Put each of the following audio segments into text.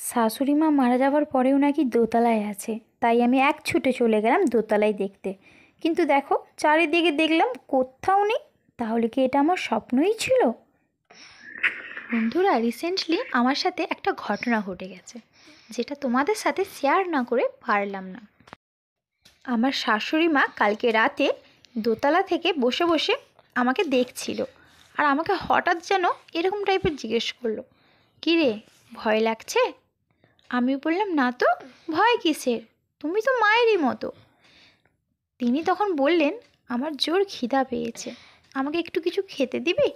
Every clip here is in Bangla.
শাশুড়ি মা মারা যাওয়ার পরেও নাকি দোতলায় আছে, তাই আমি এক ছুটে চলে গেলাম দোতলায় দেখতে। কিন্তু দেখো চারিদিকে দেখলাম কোথাও নেই। তাহলে কি এটা আমার স্বপ্নই ছিল? বন্ধুরা, রিসেন্টলি আমার সাথে একটা ঘটনা ঘটে গেছে, যেটা তোমাদের সাথে শেয়ার না করে পারলাম না। আমার শাশুড়ি মা কালকে রাতে দোতলা থেকে বসে বসে আমাকে দেখছিল, আর আমাকে হঠাৎ যেন এরকম টাইপের জিজ্ঞেস করলো, কী রে, ভয় লাগছে? আমি বললাম, না তো, ভয় কিসের, তুমি তো মায়েরই মতো। তিনি তখন বললেন, আমার জোর খিদা পেয়েছে, আমাকে একটু কিছু খেতে দিবি?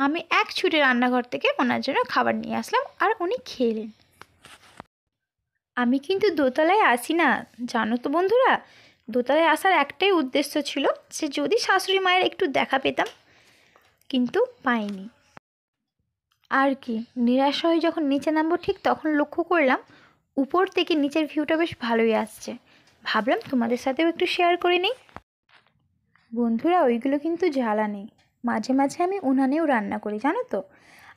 আমি এক ছুটে রান্নাঘর থেকে ওনার জন্য খাবার নিয়ে আসলাম, আর উনি খেলেন। আমি কিন্তু দোতলায় আসি না, জানো তো বন্ধুরা। দোতলায় আসার একটাই উদ্দেশ্য ছিল যে যদি শাশুড়ি মায়ের একটু দেখা পেতাম, কিন্তু পাইনি। আর কি, নিরাশ হয়ে যখন নিচে নামবো ঠিক তখন লক্ষ্য করলাম উপর থেকে নিচের ভিউটা বেশ ভালোই আসছে। ভাবলাম তোমাদের সাথেও একটু শেয়ার করে নিই। বন্ধুরা, ওইগুলো কিন্তু জ্বালা নেই, মাঝে মাঝে আমি উনানেও রান্না করি, জানো তো।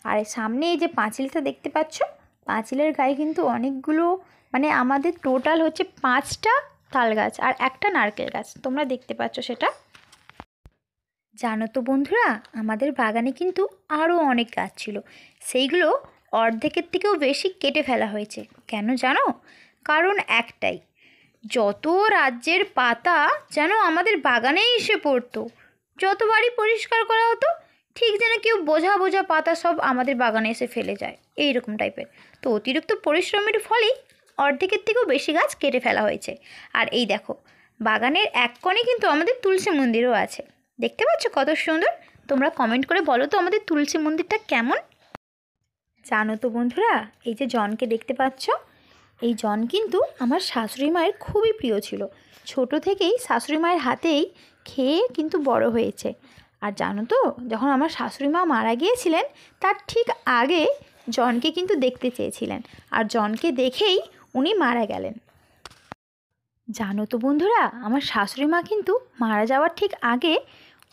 আর সামনে এই যে পাঁচিলটা দেখতে পাচ্ছ, পাঁচিলের গায়ে কিন্তু অনেকগুলো, মানে আমাদের টোটাল হচ্ছে 5টা তাল গাছ আর একটা নারকেল গাছ, তোমরা দেখতে পাচ্ছ সেটা। জানো তো বন্ধুরা, আমাদের বাগানে কিন্তু আরও অনেক গাছ ছিল, সেইগুলো অর্ধেকের থেকেও বেশি কেটে ফেলা হয়েছে। কেন জানো? কারণ একটাই, যত রাজ্যের পাতা যেন আমাদের বাগানেই এসে পড়তো। যতবারই পরিষ্কার করা হতো, ঠিক যেন কেউ বোঝা বোঝা পাতা সব আমাদের বাগানে এসে ফেলে যায়, এইরকম টাইপের। তো অতিরিক্ত পরিশ্রমের ফলেই অর্ধেকের থেকেও বেশি গাছ কেটে ফেলা হয়েছে। আর এই দেখো, বাগানের এক কোণে কিন্তু আমাদের তুলসী মন্দিরও আছে, দেখতে পাচ্ছ কত সুন্দর। তোমরা কমেন্ট করে বলো তো আমাদের তুলসী মন্দিরটা কেমন। জানো তো বন্ধুরা, এই যে জনকে দেখতে পাচ্ছ, এই জন কিন্তু আমার শাশুড়ি মায়ের খুবই প্রিয় ছিল। ছোট থেকেই শাশুড়ি মায়ের হাতেই খেয়ে কিন্তু বড় হয়েছে। আর জানো তো, যখন আমার শাশুড়ি মা মারা গিয়েছিলেন তার ঠিক আগে জনকে কিন্তু দেখতে চেয়েছিলেন, আর জনকে দেখেই উনি মারা গেলেন। জানো তো বন্ধুরা, আমার শাশুড়ি মা কিন্তু মারা যাওয়ার ঠিক আগে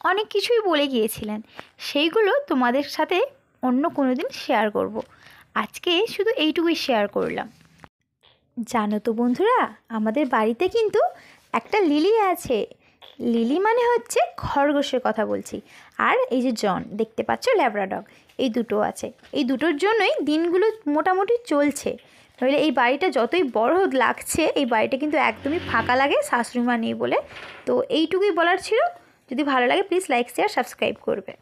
অনেক কিছুই বলে গিয়েছিলেন, সেইগুলো তোমাদের সাথে অন্য কোনো দিন শেয়ার করব। আজকে শুধু এইটুকুই শেয়ার করলাম। জানো তো বন্ধুরা, আমাদের বাড়িতে কিন্তু একটা লিলি আছে। লিলি মানে হচ্ছে খরগোশের কথা বলছি। আর এই যে জন দেখতে পাচ্ছ, ল্যাব্রাডগ, এই দুটো আছে। এই দুটোর জন্যই দিনগুলো মোটামুটি চলছে। নইলে এই বাড়িটা যতই বড় লাগছে, এই বাড়িটা কিন্তু একদমই ফাঁকা লাগে শাশুড়ি মা নেই বলে। তো এইটুকুই বলার ছিল। যদি ভালো লাগে প্লিজ লাইক, শেয়ার, সাবস্ক্রাইব করবে।